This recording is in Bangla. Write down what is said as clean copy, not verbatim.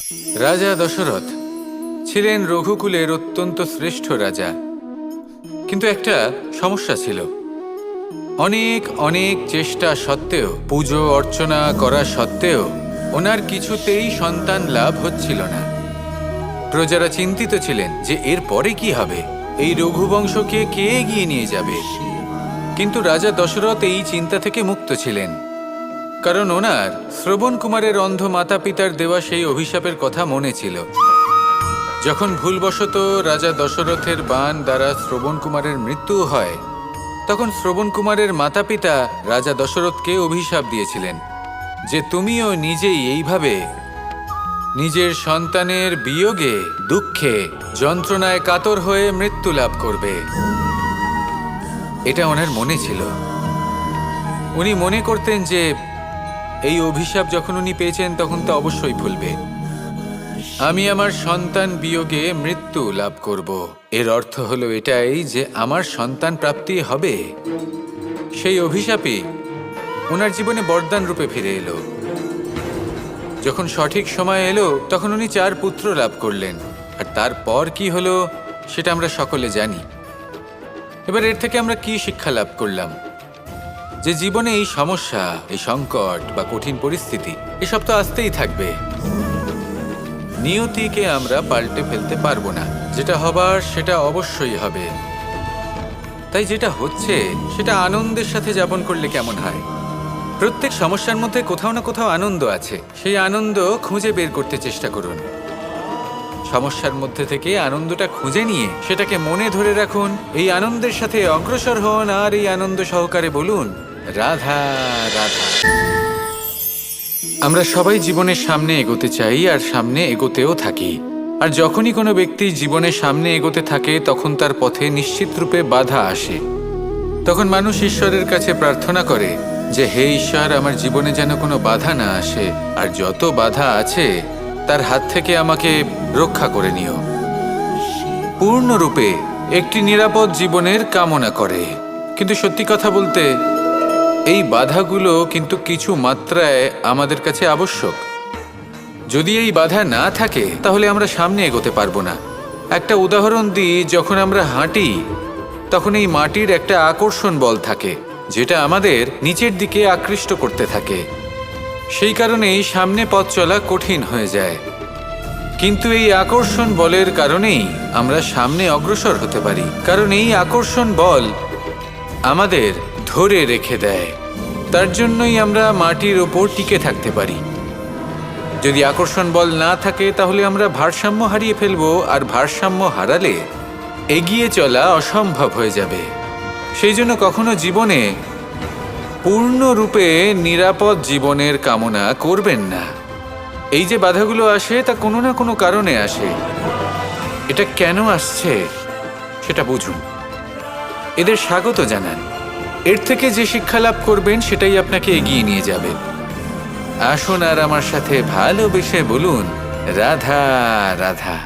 রাজা দশরথ ছিলেন রঘুকুলের অত্যন্ত শ্রেষ্ঠ রাজা, কিন্তু একটা সমস্যা ছিল। অনেক অনেক চেষ্টা সত্ত্বেও, পুজো অর্চনা করা সত্ত্বেও ওনার কিছুতেই সন্তান লাভ হচ্ছিল না। প্রজারা চিন্তিত ছিলেন যে এর পরে কি হবে, এই রঘুবংশকে কে এগিয়ে নিয়ে যাবে। কিন্তু রাজা দশরথ এই চিন্তা থেকে মুক্ত ছিলেন, কারণ ওনার শ্রবণ কুমারের অন্ধ মাতা পিতার দেওয়া সেই অভিশাপের কথা মনে ছিল। যখন ভুলবশত রাজা দশরথের বাণ দ্বারা শ্রবণ কুমারের মৃত্যু হয়, তখন শ্রবণ কুমারের মাতা পিতা রাজা দশরথকে অভিশাপ দিয়েছিলেন যে তুমিও নিজেই এইভাবে নিজের সন্তানের বিয়োগে, দুঃখে, যন্ত্রণায় কাতর হয়ে মৃত্যু লাভ করবে। এটা ওনার মনে ছিল। উনি মনে করতেন যে এই অভিশাপ যখন উনি পেয়েছেন তখন তো অবশ্যই ভুলবে। আমি আমার সন্তান বিয়োগে মৃত্যু লাভ করব, এর অর্থ হলো এটাই যে আমার সন্তান প্রাপ্তি হবে। সেই অভিশাপই ওনার জীবনে বরদান রূপে ফিরে এলো। যখন সঠিক সময় এলো তখন উনি 4 পুত্র লাভ করলেন, আর তারপর কি হলো সেটা আমরা সকলে জানি। এবার এর থেকে আমরা কি শিক্ষা লাভ করলাম? যে জীবনে এই সমস্যা, এই সংকট বা কঠিন পরিস্থিতি এসব তো আসতেই থাকবে। নিয়তিকে আমরা পাল্টে ফেলতে পারবো না, যেটা হবার সেটা অবশ্যই হবে। তাই যেটা হচ্ছে সেটা আনন্দের সাথে যাপন করলে কেমন হয়? প্রত্যেক সমস্যার মধ্যে কোথাও না কোথাও আনন্দ আছে, সেই আনন্দ খুঁজে বের করতে চেষ্টা করুন। সমস্যার মধ্যে থেকে আনন্দটা খুঁজে নিয়ে সেটাকে মনে ধরে রাখুন, এই আনন্দের সাথে অগ্রসর হন, আর এই আনন্দ সহকারে বলুন রাধা রাধা। আমরা সবাই জীবনের সামনে এগোতে চাই আর সামনে এগোতেও থাকি। আর যখনই কোনো ব্যক্তি জীবনের সামনে এগোতে থাকে তখন তার পথে নিশ্চিত রূপে বাধা আসে। তখন মানুষ ঈশ্বরের কাছে প্রার্থনা করে যে হে ঈশ্বর, আমার জীবনে যেন কোনো বাধা না আসে, আর যত বাধা আছে তার হাত থেকে আমাকে রক্ষা করে নিও। পূর্ণরূপে একটি নিরাপদ জীবনের কামনা করে। কিন্তু সত্যি কথা বলতে এই বাধাগুলো কিন্তু কিছু মাত্রায় আমাদের কাছে আবশ্যক। যদি এই বাধা না থাকে তাহলে আমরা সামনে এগোতে পারবো না। একটা উদাহরণ দিই, যখন আমরা হাঁটি তখন এই মাটির একটা আকর্ষণ বল থাকে যেটা আমাদের নিচের দিকে আকৃষ্ট করতে থাকে। সেই কারণেই সামনে পথ চলা কঠিন হয়ে যায়। কিন্তু এই আকর্ষণ বলের কারণেই আমরা সামনে অগ্রসর হতে পারি, কারণ এই আকর্ষণ বল আমাদের ধরে রেখে দেয়। তার জন্যই আমরা মাটির ওপর টিকে থাকতে পারি। যদি আকর্ষণ বল না থাকে তাহলে আমরা ভারসাম্য হারিয়ে ফেলবো, আর ভারসাম্য হারালে এগিয়ে চলা অসম্ভব হয়ে যাবে। সেই জন্য কখনো জীবনে পূর্ণরূপে নিরাপদ জীবনের কামনা করবেন না। এই যে বাধাগুলো আসে তা কোনো না কোনো কারণে আসে। এটা কেন আসছে সেটা বুঝুন, এদের স্বাগত জানান। এর থেকে যে শিক্ষা লাভ করবেন সেটাই আপনাকে এগিয়ে নিয়ে যাবে। আসুন আর আমার সাথে ভালোবেসে বলুন রাধা রাধা।